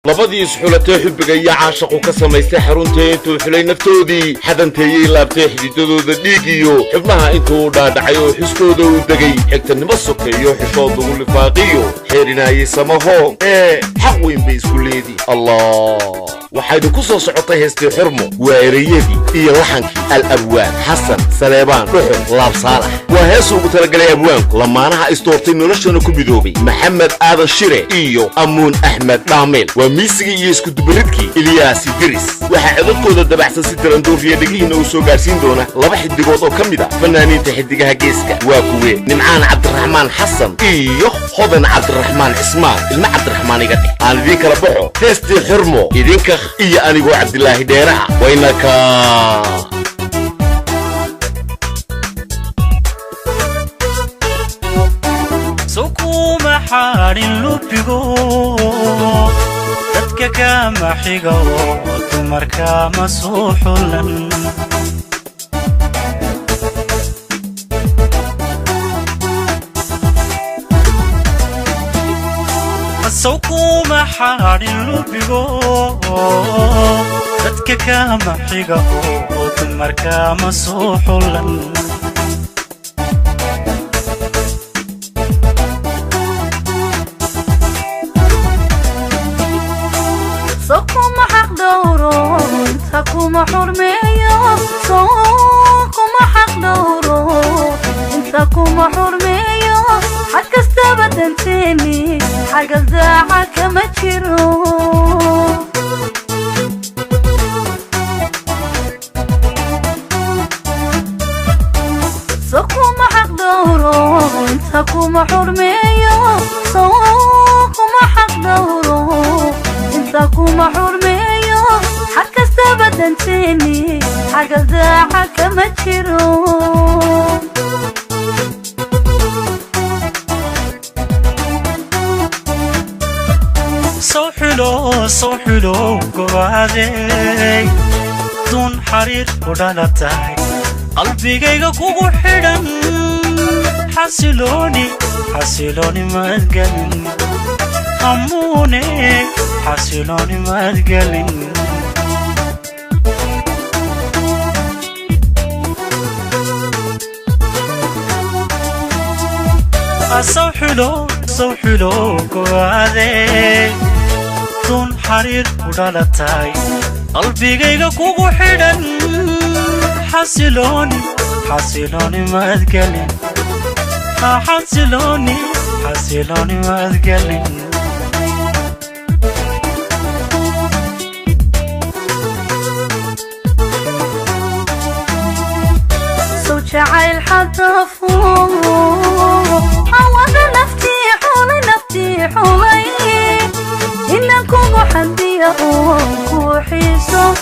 labadii isxulatay xubbiga iyo caashaqu ka samaystay xaruntii intuu xulay naftoodii xadanteeyay laabtay xididadooda dhiig iyo xubnaha intuu dhaadhacay oo xuskooda u degay xigtanimo sokeeyo xishood lagu lifaaqiyo xeerinaayay samaho xaq weyn bay isku leedii allah waxaynu ku soo socotay heestii xurmo waa ereyadii iyo laxankii al-abwaan xasan saleebaan dhuxul laab saalax waa heesuu ugu talagalay abwaanku lamaanaha istoortay noloshana ku midoobay maxamed aadan shire iyo amuun axmed dhaameel waa miisigii iyo isku dubaridkii ilyaasi diris waxaa codadkooda dabaxsan si darandooriya dhegihiina uu soo gaarsiin doona laba xidigood oo ka mid ah fanaaniinta xidigaha geeska waa kuwe nimcaan cabdiraxmaan xasan iyo hodan cabdiraxmaan cismaan ilma cabdiraxmaan iga dhig aan idiin kala baxo heestii xurmo idinka iyo anigoo cabdilaahi dheeraha waynaka sukuma xaarin lubigo dadka kama xigo dumarka ma soo xulan sukuma xaarin lubigo dadka kama xigo dumarka ma soo xulan سوكما حق دورو انتكما حرمية سوكما حق دورو انتكما حرمية حق استبد انتيني حق الزاعة كما تشيرو سوكما حق دورو انتكما حرمية سوكما حق دورو ساكوما حرمية حق استبد انتيني حق الزاعة كما تشيرو صوحلو قوادي دون حرير ودالتاي قلبي جايga kugu xidhan حسيلوني ما تقلن أموني حسيلوني ما تقلن صوحلو قوادي دون حرير ودالتاي قلبي جايga kugu xidhan حسيلوني ما تقلن حسيلوني ما تقلن شعل حتى فوق عوض نفتي حولي إنكم حدي أوكو حيصو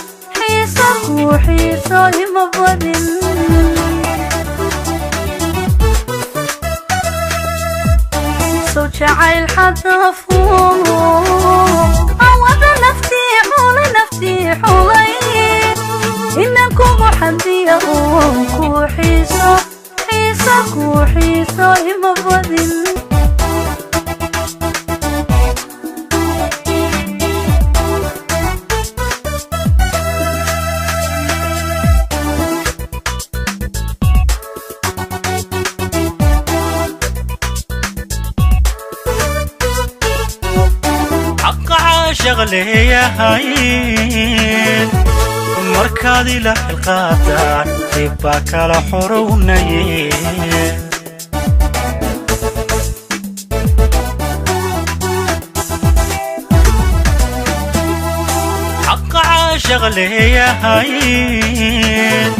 لما بدن صوت شعل حتى فوق عوض نفتي حولي إنكم حدي أوكو حيصو لما بدن شغلي يا هاين مركادي لحلقاتان تباك على حروني حق شغلي يا هاين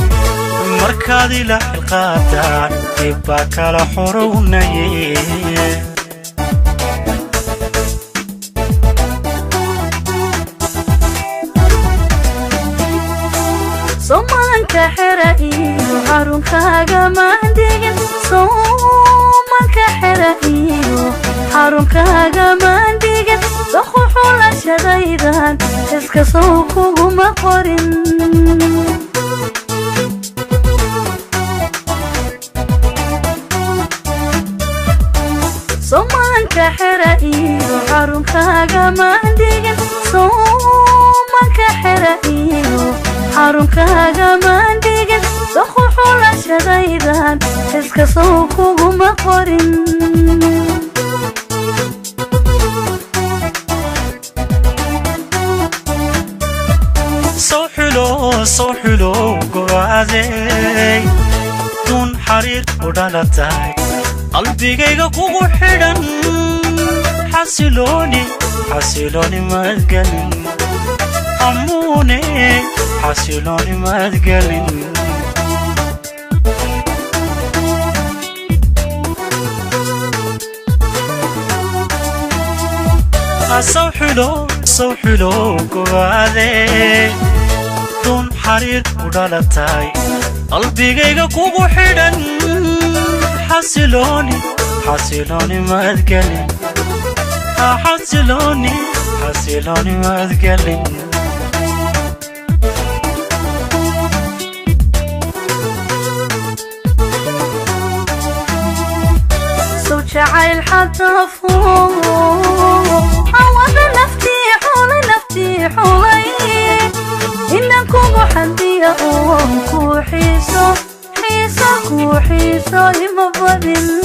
مركادي لحلقاتان تباك على حروني صومانك حرائي وحارونك جماندين صومانك حرائي وحارونك جماندين صخو حول شدايدان اسك صوكو مقرن صومانك حرائي وحارونك جماندين حسك صوكو مقرن صوحلو قوادي دون حرير ودالتاي قلبي جيغا كوغو حيدن حسيلوني مدقلن أموني حسيلوني مدقلن صوحلو قوادي دون حرير ودالتاي قلبي جيغا كوغو حيدن حسيلوني مدقلن حسيلوني مدقلن صوت عيل حتى فوق عوض نفتي حولي إنكم حدي كو حيسو مبادن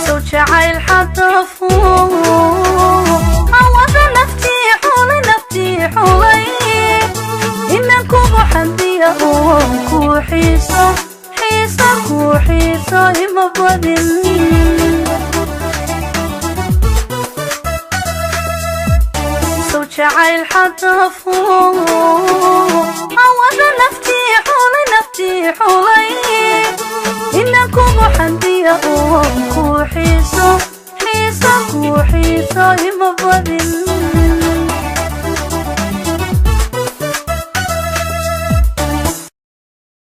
صوت عيل حتى فوق عوض نفتي حولي إنكم حدي كو حيسو مبادن صوت عيل حتى فوق عوض نفتي حولي إنكم حدي كو حيسو مبادن